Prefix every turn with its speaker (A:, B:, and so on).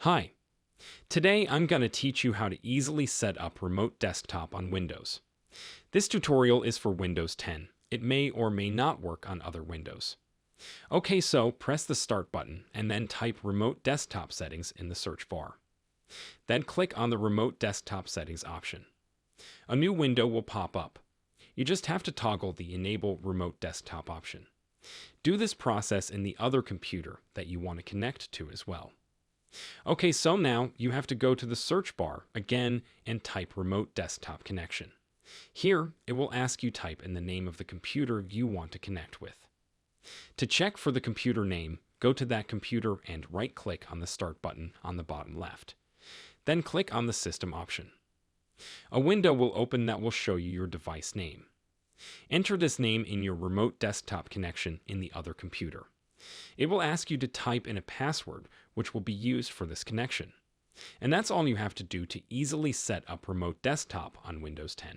A: Hi, today I'm going to teach you how to easily set up remote desktop on Windows. This tutorial is for Windows 10. It may or may not work on other Windows. Okay, so press the Start button and then type Remote Desktop Settings in the search bar. Then click on the Remote Desktop Settings option. A new window will pop up. You just have to toggle the Enable Remote Desktop option. Do this process in the other computer that you want to connect to as well. Okay, so now you have to go to the search bar again and type Remote Desktop Connection. Here, it will ask you type in the name of the computer you want to connect with. To check for the computer name, go to that computer and right-click on the Start button on the bottom left. Then click on the System option. A window will open that will show you your device name. Enter this name in your Remote Desktop Connection in the other computer. It will ask you to type in a password which will be used for this connection. And that's all you have to do to easily set up Remote Desktop on Windows 10.